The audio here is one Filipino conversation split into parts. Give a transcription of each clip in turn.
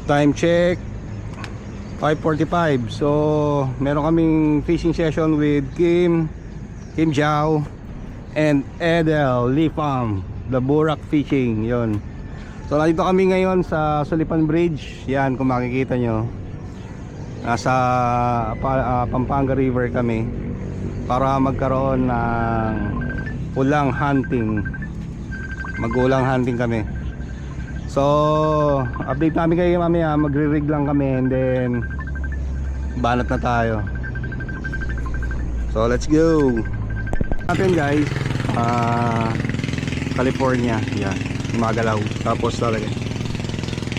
Time check 5:45. So meron kaming fishing session with Kim Jiao and Edel Lifam, the Burak Fishing. Yon. So nandito kami ngayon sa Sulipan Bridge. Yan, kung makikita nyo, nasa Pampanga River kami para magkaroon ng ulang hunting. Mag-ulang hunting kami. So update namin kayo mamaya. Magre-rig lang kami and then banat na tayo. So let's go natin guys. California. Yan, magalaw. Tapos talaga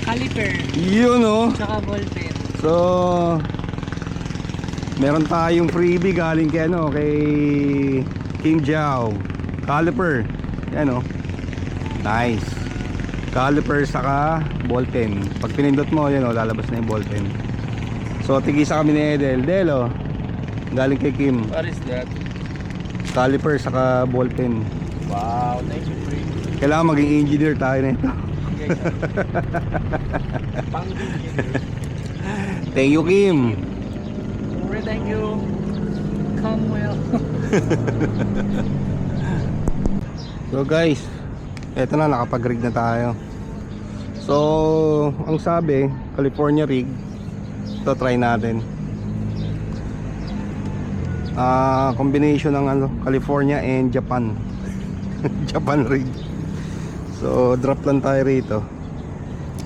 Caliper. yun o. Tsaka ballpen. So meron tayong freebie galing kay kay Kim Jiao. Caliper. Yan o. Nice. Caliper saka ballpen. Pag pinindot mo, yan o, lalabas na yung ballpen. So tigisa kami ni Edel. Delo, galing kay Kim. What is that? Caliper saka ballpen. Wow, thank you, Free. Kailangan maging engineer tayo nito. Thank you, Kim. Thank you. Come well. So guys, eto na, nakapag-rig na tayo. So ang sabi, California rig. Ito, try natin. Combination ng California and Japan. Japan rig. So drop lang tayo rito.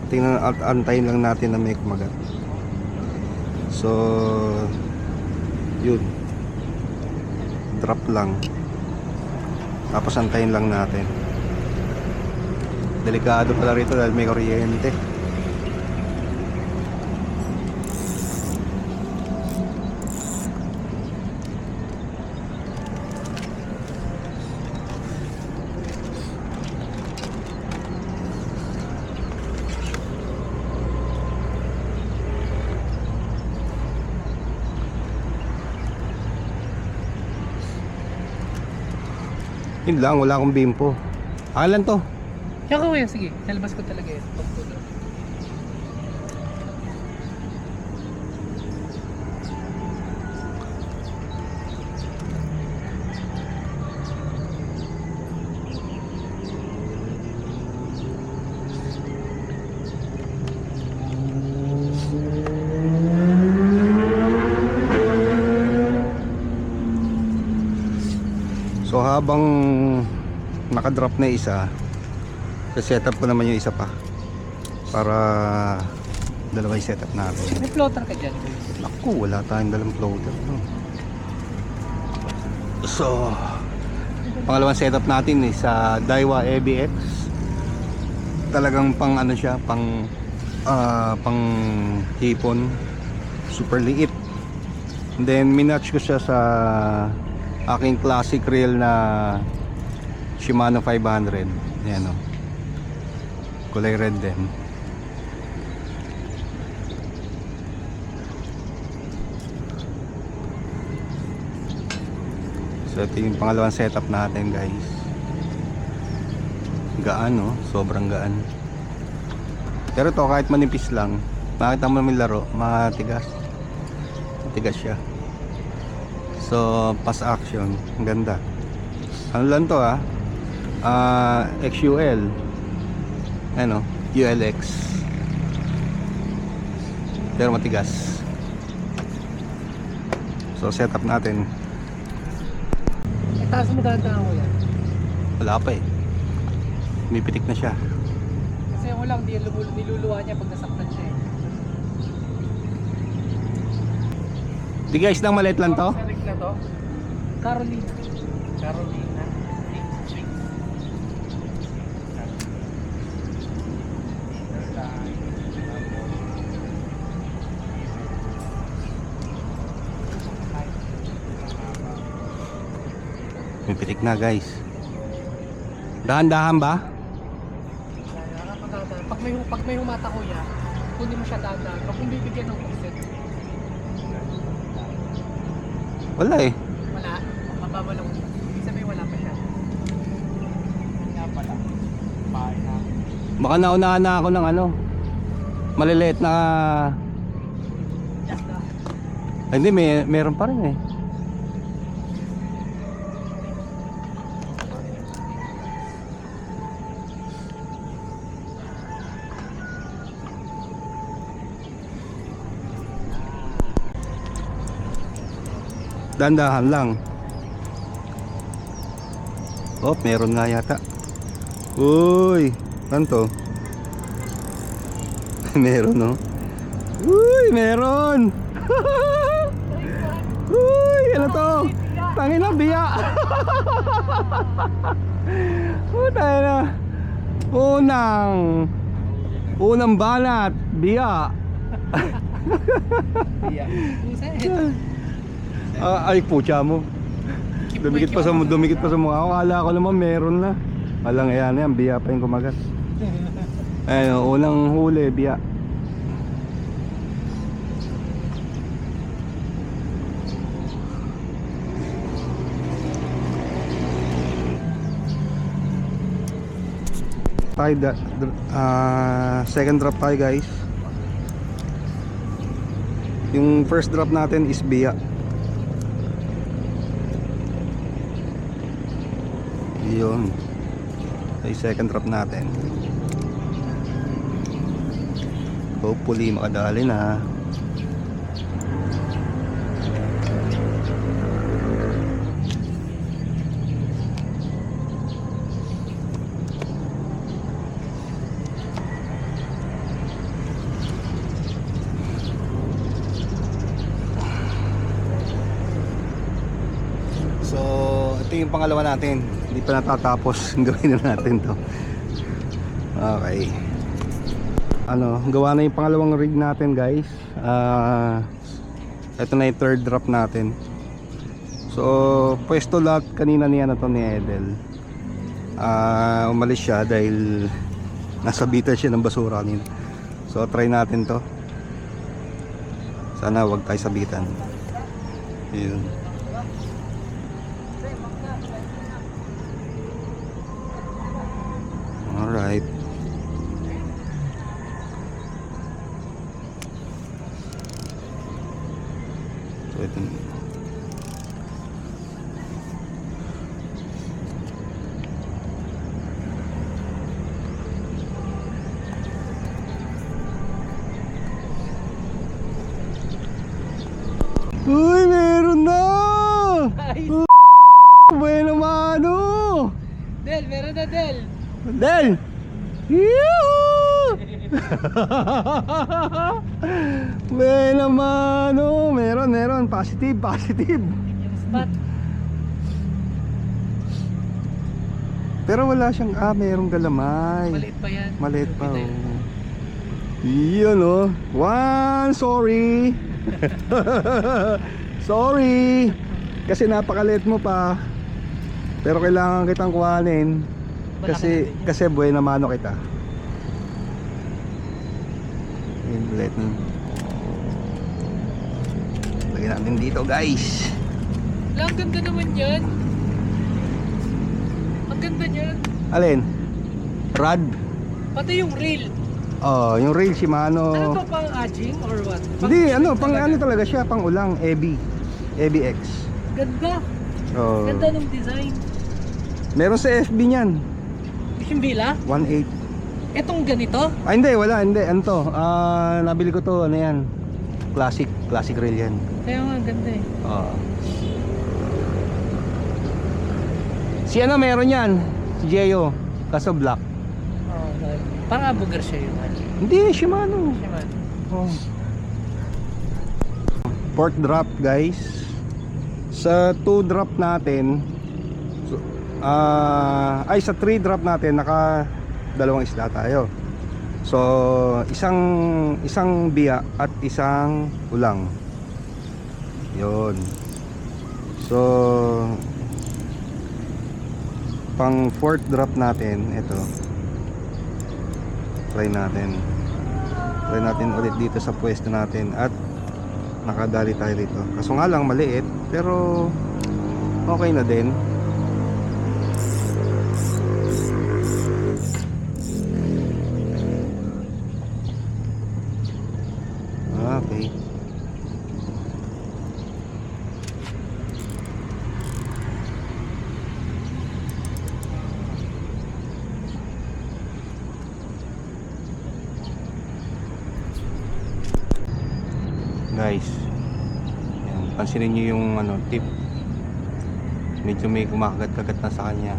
Tingnan at antayin lang natin na may kumagat. So yun, drop lang. Tapos antayin lang natin. Delikado pala rito dahil may kuryente. Yun lang, wala akong bimpo. Alan to. Kaya ko yun, sige. Nalabas ko talaga yun. Pagpulo. So habang nakadrop na isa, setup ko naman yung isa pa para dalawa yung setup natin. May floater ka dyan. Naku, wala tayong dalang floater. So pangalawang setup natin is sa Daiwa EBX. Talagang pang ano siya, pang hipon, super liit. And then minatch ko siya sa aking classic reel na Shimano 500. Ayan o, kulay red din. So ito yung pangalawang setup natin guys. Gaan o, sobrang gaan. Pero to kahit manipis lang, makita mo namin laro, matigas. Matigas siya. So pass action, ang ganda. Ano lang to XUL, ano, ULX, pero matigas. So setup natin. Taas mo dahan-dahan ko yan. Wala pa eh, umipitik na siya. Kasi yung lang, niluluwa niya pag nasaktan siya eh. Di guys, nang maliit lang to. Sa rig na to, Carolina. Carolina. Umipitik na guys. Dahan-dahan ba? Pag may humata kuya, kunin mo siya dahan-dahan. Pag kung bibigyan ng offset, Wala eh. wala. Mababa lang. Ibig sabihin wala pa siya. Kaya pala. Bahay na. Baka naunahan na ako ng ano, maliliit na. Just Ay, hindi, meron pa rin eh. Dandahan lang. Oh, meron nga yata. Uy, ano to? Meron, no? Uy, meron! Uy, ano to? Tangin na, biya! Tayo na. Unang banat, biya. Ay, pucha mo. Dumikit pa sa mukha ko. Akala ko naman meron na. Walang yan, biya pa yung kumagat. Ayun, unang huli, biya. Second drop tayo, guys. Yung first drop natin is biya. Yun ay second drop natin. Hopefully makadali na. So ito yung pangalawa natin. Hindi pa natatapos. Gawin na natin to. Okay. Gawa na yung pangalawang rig natin, guys. Ito na yung third drop natin. So pwesto lahat kanina niya na to ni Edel. Umalis siya dahil nasabitan siya ng basura kanina. So try natin to. Sana wag tayo sabitan. Yun. Alright. So ito. Uy, meron na! Nice! Bueno mano! Del, meron na Del! Del! Yoo! Bueno mano! Meron. Positive. Yung spot. Pero wala siyang, merong galamay. Maliit pa yan. Maliit pa, Kita oh. Yun, oh. One, sorry. Sorry. Kasi napakaliit mo pa. Pero kailangan kitang kuhanin. Kasi buhay na mano kita. Yun, liit na. Lagyan natin dito, guys. Ang ganda naman yan. Ang ganda niyan. Alin? Rod? Pati yung reel. Oh, yung rail Shimano. Ano to, pang aging or what? Hindi, pang ano talaga siya, pang ulang, EBI X. Ganda. Oh. Ganda ng design. Meron sa FB niyan. Yung bila? 1.8. Etong ganito? Hindi, wala, hindi. Ano to? Nabili ko to, ano yan? Classic rail yan. Kaya nga, ganda eh. Oh. Si ano meron yan? Si Jeyo, kaso black. Oh, parang abugar siya yun. Hindi, Shimano. Shimano. Oh. Fourth drop, guys. Sa 2 drop natin, sa 3 drop natin, naka dalawang isda tayo. So isang biya at isang ulang. Yun. So pang 4th drop natin, ito. Try natin ulit dito sa pwesto natin at nakadali tayo dito. Kaso nga lang maliit, pero okay na din. Okay. Guys, yan, pansinin nyo yung ano, tip. Medyo may kumakagat-kagat na sa kanya.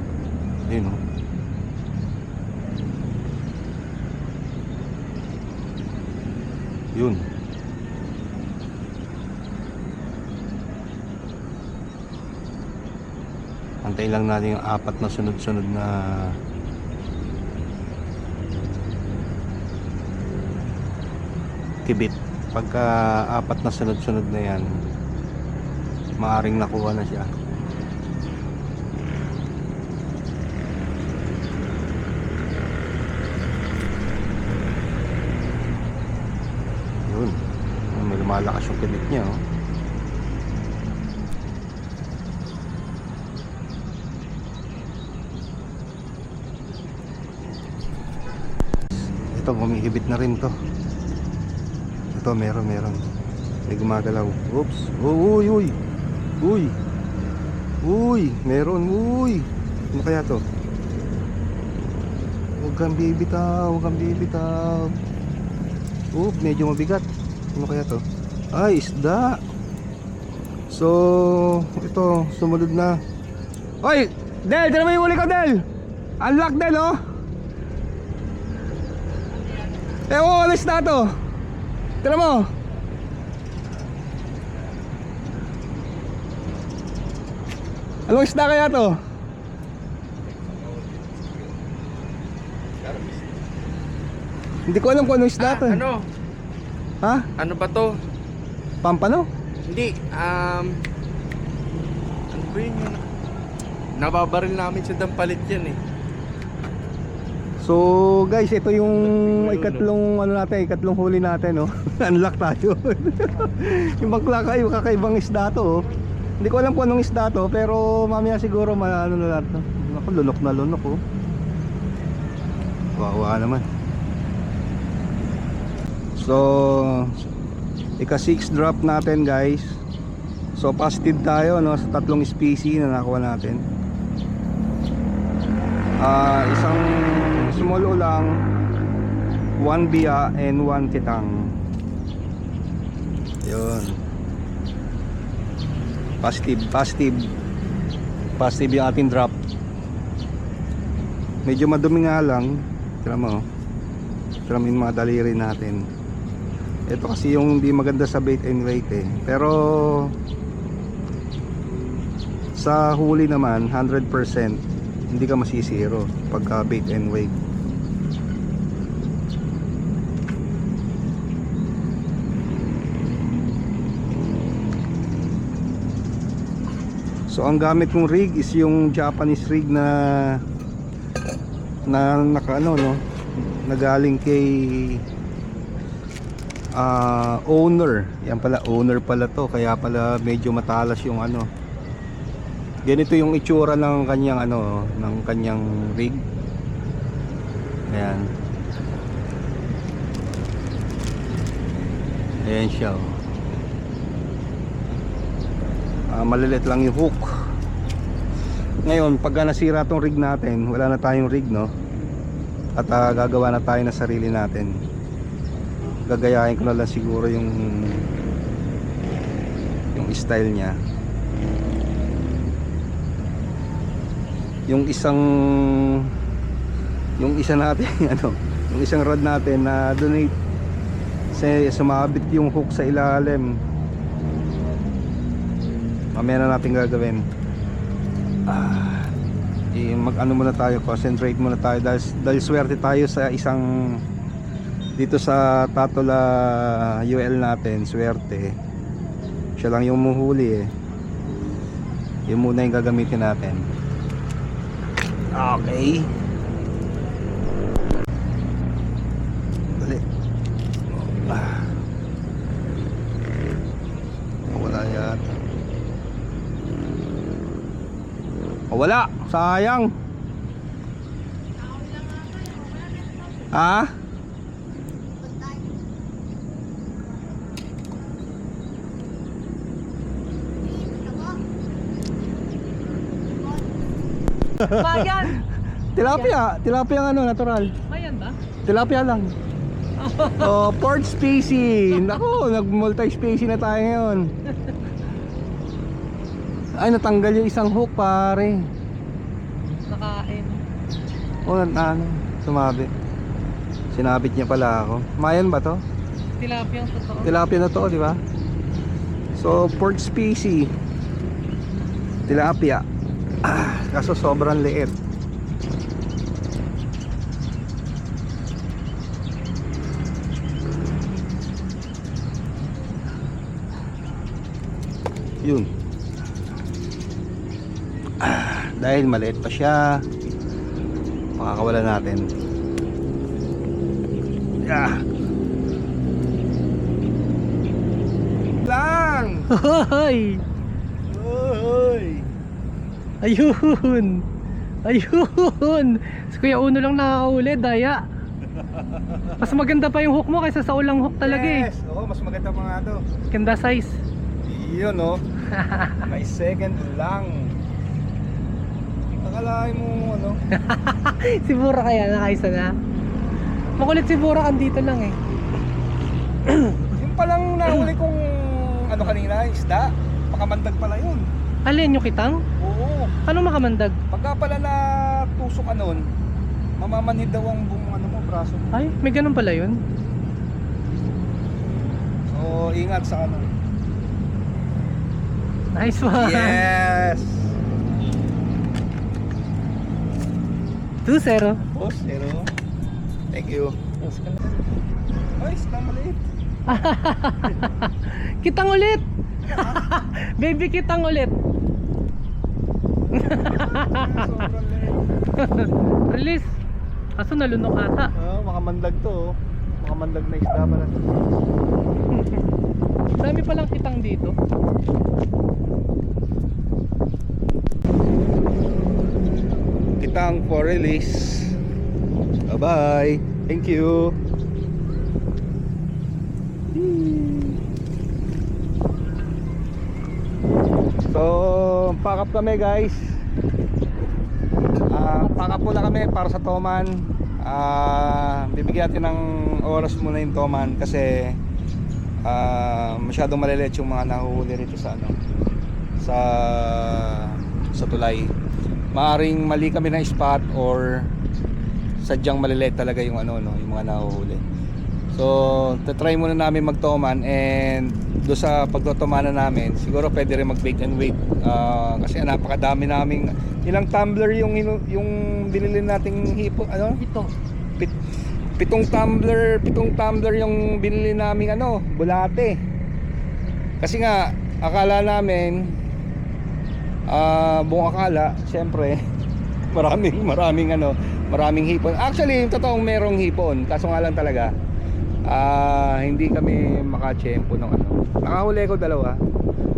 Ayun oh. Yun. Antayin lang natin yung 4 na sunod-sunod na kibit. Pagka 4 na sunod-sunod na yan, maaring nakuha na siya. Yun. May lumalakas yung kibit niya oh. Ito, bumihibit na rin to. Ito, meron. May gumagalaw. Oops. Uy, uy. Uy. Uy, meron. Uy. Ano kaya to? Huwag kang bibitaw. Oop, medyo mabigat. Ano kaya to? Ay, isda. So, ito, sumunod na. Oy, Del, tira mo yung uli ko, Del. Unlock, Del, oh. Alis na to. Tira mo. Anong isda kaya to? Hindi ko alam kung anong isda to. Ano? Ha? Ano ba to? Pampano? Hindi, ano ba yun yun? Nababaril namin sa dampalit yan eh. So guys, ito yung ikatlong ano natin, ikatlong huli natin, no. Unlock tayo. Yung kakaibang isda to, oh. Hindi ko alam kung anong isda to, pero mamaya siguro ano na natin. Ako, lunok na lunok, oh. Wawa naman. So ika-6 drop natin, guys. So positive tayo, no, sa tatlong species na nakuha natin. Isang small ulang, 1 biya and 1 kitang. Yun. Positive yung ating drop. Medyo madumi nga lang. Tira mo, tira mo yung mga daliri natin. Ito kasi yung hindi maganda sa bait and weight eh. Pero sa huli naman 100% hindi ka masisiro pagka bait and weight. So ang gamit kong rig is yung Japanese rig na nakaano, no, nagaling kay owner. Yan pala, owner pala to, kaya pala medyo matalas yung ano. Ganito yung itsura ng kanyang ano, ng kanyang rig. Ayan. Ayan siya, oh. Malilit lang yung hook. Ngayon, pagka nasira tong rig natin, wala na tayong rig, no? At gagawa na tayo ng sarili natin. Gagayahin ko na lang siguro yung style niya. Yung isa natin ano, yung isang rod natin na donate sumabit yung hook sa ilalim. Mamaya na natin gagawin. Mag-ano muna tayo, concentrate muna tayo dahil swerte tayo sa isang dito sa Tatola UL natin, swerte. Siya lang yung muhuli eh. Yun muna yung gagamitin natin. Okay. Dali. Wala yan. Wala. Sayang. Ha? Mayan! Tilapia ang ano, natural. Mayan ba? Tilapia lang. Oh, port species. Naku, nag-multi-species na tayo ngayon. Ay, natanggal yung isang hook, pare. Nakain. Oh, ano, sumabi. Sinabit niya pala ako. Mayan ba to? Tilapia ang totoo. Tilapia na to, di ba? So, port species. Tilapia. Kaso sobrang liit. Yun. Dahil maliit pa siya, makakawala natin. Lang. Hoy! Hoy. Ayun! Ayun! Si Kuya Uno lang nakakauli, daya. Mas maganda pa yung hook mo kaysa sa ulang hook talaga Yes. Oo, mas maganda pa nga to. Ganda size. Yun, oh. May second lang. Akalain mo ano. Si Bura kaya nakaisa na. Makulit si Bura, andito lang eh. Yung palang nahuli kong ano kanina, isda. Makamandag pala yun. Alin yung kitang? Oo. Anong makamandag? Pagka pala na tusok ka nun, mamamanhid daw ang buong ano mo, braso mo. Ay, may ganun pala yun. So, ingat sa ano. Nice one! Yes! 2-0. Boss, zero. Thank you. Ay, isda maliit. Kitang ulit! Baby, kitang ulit! Sobrang liit. Release! Kaso nalunok ata. Makamandag to, oh. Makamandag na isda pala. Dami palang kitang dito. Kitang for release. Bye-bye. Thank you. So, pack up kami guys. Pack up muna kami para sa Toman. Bibigyan natin ng oras muna yung Toman kasi masyadong malilit yung mga nahuhuli rito sa ano, sa tulay. Maaring mali kami ng spot or sadyang malilit talaga yung ano, no, yung mga nahuhuli. So, tatry muna namin mag-Toman, and do sa pagtotomanan namin, siguro pwede rin mag-bake and wait. Kasi napakadami naming, ilang tumbler yung binili nating hipo, ano? Ito. Pitong tumbler yung binili naming ano, bulate. Kasi nga akala namin buong akala, syempre maraming hipon. Actually, yung totoong merong hipon, kaso nga lang talaga hindi kami makachempo ng ano. Nakahuli ko dalawa,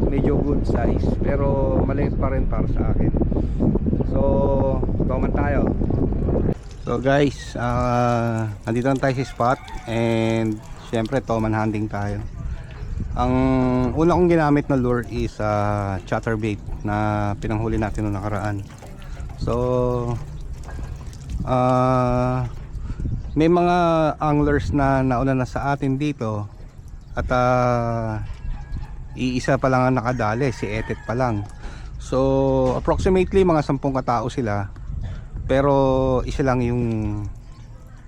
medyo good size, pero maliit pa rin para sa akin. So, toman tayo. So guys, nandito na tayo sa spot, and syempre toman hunting tayo. Ang una kong ginamit na lure is chatterbait na pinanghuli natin noong nakaraan. So may mga anglers na nauna na sa atin dito, at iisa pa lang ang nakadali, si Etet pa lang. So approximately mga 10 katao sila, pero isa lang yung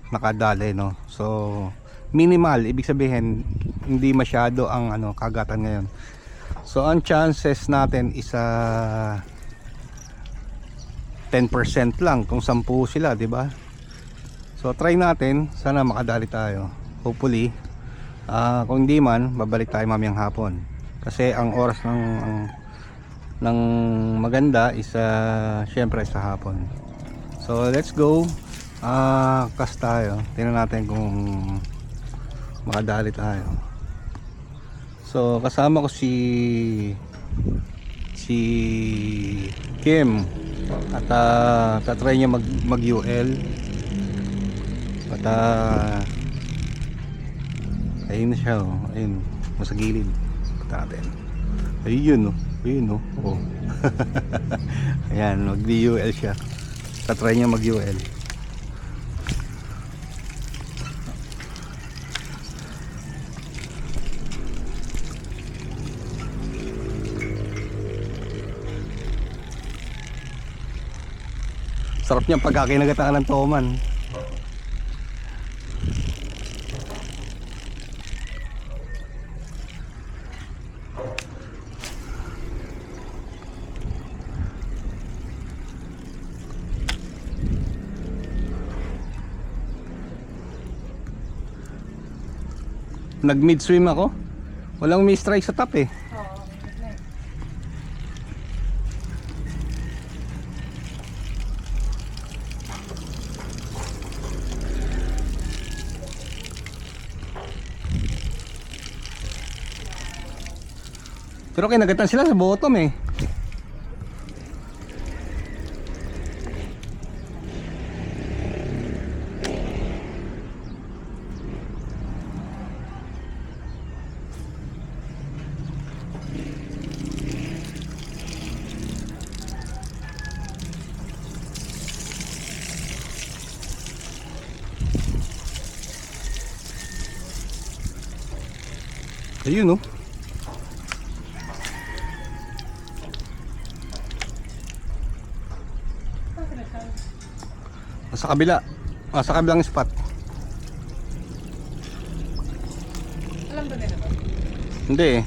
nakadali, no. So minimal, ibig sabihin hindi masyado ang ano, kagatan ngayon. So ang chances natin is 10% lang kung 10 sila, di ba? So try natin, sana makadali tayo. Hopefully, kung hindi man, babalik tayo mamayang hapon. Kasi ang oras ng maganda is syempre sa hapon. So let's go. Cast tayo. Tingnan natin kung makadali tayo. So kasama ko si Kim, at tatry niya mag UL, at ayun na siya, oh. Ayun, nasa gilid. Punta natin. Ayun, oh. Ayun, oh. Oh. Ayan, mag UL siya. Tatry niya mag-UL. Sarap niyang pagkakinagataan ng toman. Nag mid swim ako. Walang may strike sa top eh. Pero kinagatan sila sa bottom eh. Ayun oh. Sa kabila. Sa kabilang spot. Alam ba nila ba? Hindi eh.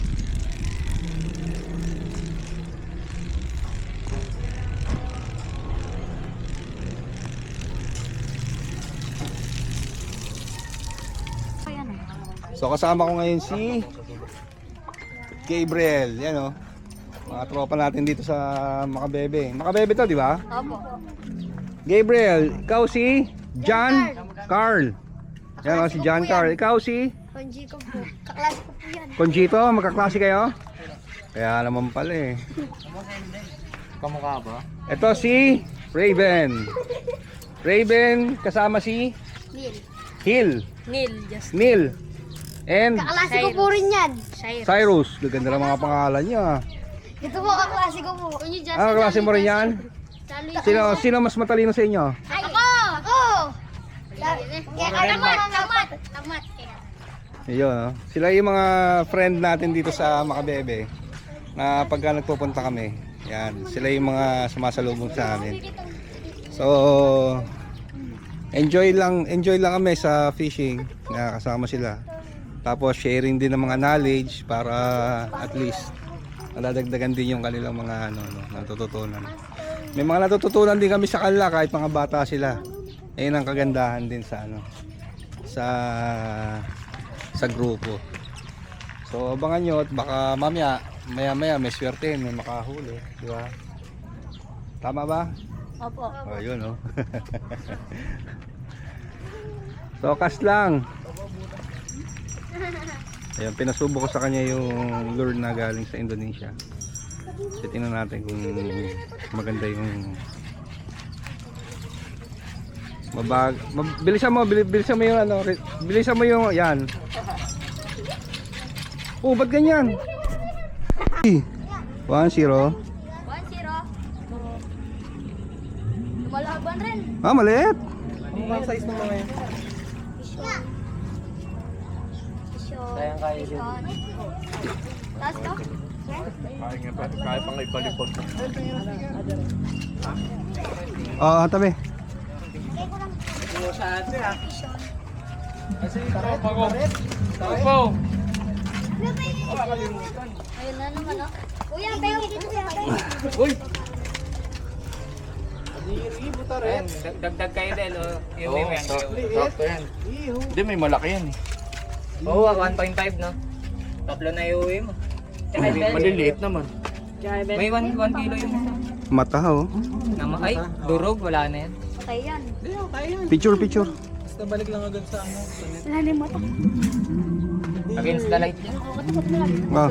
So kasama ko ngayon si Gabriel. Yan oh. Mga tropa natin dito sa Makabebe. Makabebe to, di ba? Opo. Gabriel, ikaw si John Carl. Yan oh, si John Carl. Ikaw si Konji ko po. Kaklase ko po yan. Conchito, magkaklase kayo? Kaya naman pala eh. Kamukha ba? Ito si Raven. Raven kasama si Neil. Hill, Neil, just. Neil, and Kaklase ko po rin yan. Cyrus. Gaganda ng mga pangalan niya. Ito po kaklase ko po. Konji just. Ah, klase mo rin yan? Sino mas matalino sa inyo? Ay, ako! Ako! Kaya tamat. Tamat. Ayun, oh. Sila yung mga friend natin dito sa Makabebe na pagka nagpupunta kami. Yan, sila yung mga sumasalubong sa amin. So, enjoy lang kami sa fishing na kasama sila. Tapos sharing din ng mga knowledge para at least nadadagdagan din yung kanilang mga natututunan. May mga natututunan din kami sa kanila kahit mga bata sila. Ayun ang kagandahan din sa sa grupo. So abangan nyo at baka maya may swerte, may makahuli, di ba? Tama ba? Opo. Oh, yun oh. So cast lang. Ayan, pinasubo ko sa kanya yung lure na galing sa Indonesia. So, tingnan natin kung maganda yung bilisan mo yung bilisan mo yung yan. Oh, ba't ganyan? 1-0. 1-0. Lumalaban rin. Ah, maliit. Ang size ng mga yun. Sayang kayo yun. Taas ka? Kaya pang ibalipod. Oo, tabi. Kasi ito, Tapo! Ayun na naman oh. Kuya, bayo dito kuya. Uy! Dagdag kayo din, o. Yung Oo, may sakto yan. Hindi, may malaki yan eh. Oo, 1.5, no? Tatlo na iuwi mo. Tsaka yung Maliliit naman. may 1 kilo yung isa. Mata oh. Ay, durog, wala na yan. Patay yan. Picture. Lalim mo to. Against the light yan. Ah.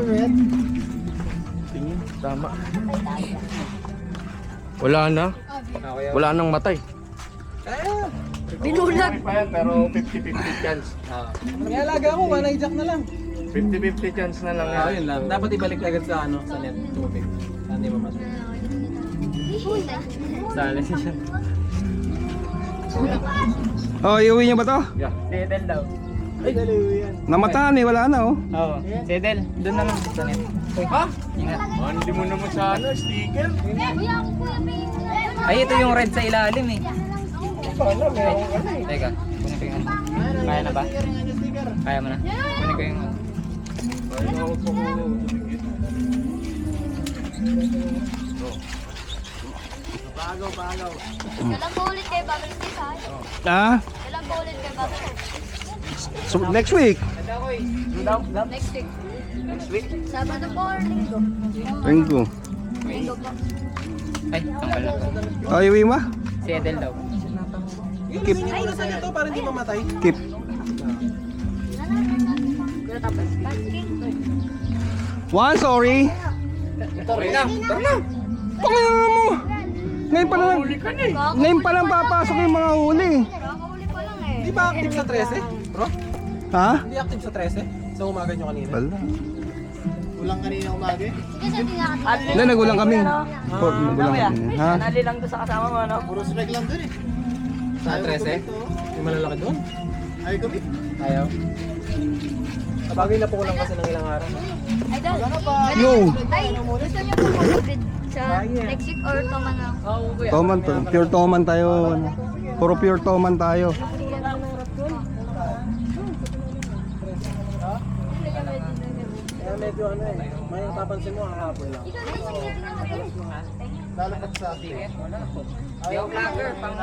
Tingin, tama. Wala na. Wala nang matay. Binulag. Pa yan, pero 50-50 chance. Nialaga mo, one jack na lang. 50-50 chance na lang yan. Ayun lang. Dapat ibalik agad sa sa net tubig. Hindi mo masok. Sali siya. Oh, iuwi niyo ba to? Sedel daw. Namataan eh, wala na oh. Oo. Sedel. Doon na lang sa net. Ha? Ingat. Hindi mo naman sa ano, sticker. Kuya, kuya, may... Ay, ito yung red sa ilalim eh. Paano, meron ka na eh. Teka, kunin ko yung ano. Kaya na ba? Kaya mo na? Kunin ko yung ano. Kailan po ulit kayo babalik dito ha? Ah, Kailan po ulit kayo babalik? so next week. Next week. Sabado po or linggo? Ringo. Linggo po. Ay, tanggal na to. Oh, iuwi mo? Sedel daw. Keep. Hindi mo na sa ito para hindi mamatay. Keep. Pero tapos, basking. One, sorry. Okay na, tara na. Pakinggan mo. Ngayon pa lang. Ngayon pa lang papasok yung mga huli. Kakahuli pa lang eh. Hindi ba active sa 13? Bro? Ha? Hindi active sa 13? Sa umaga nyo kanina? Wala. Sige, sa tinakot. Hindi, nagulang kami. Nagulang kami. Ha? Nali lang doon sa kasama mo, ano? Sa 13? Yung malalaki doon? Ayaw. Sabagay na po ko lang kasi ng ilang araw. Idol. Yo. Ay, gusto niyo po mag-upgrade sa next week or tama na? Toman to. Pure Toman tayo. Ano. Puro pure Toman tayo. Kaya medyo ano eh. May papansin mo ang hapon lang. Hindi ako vlogger, pang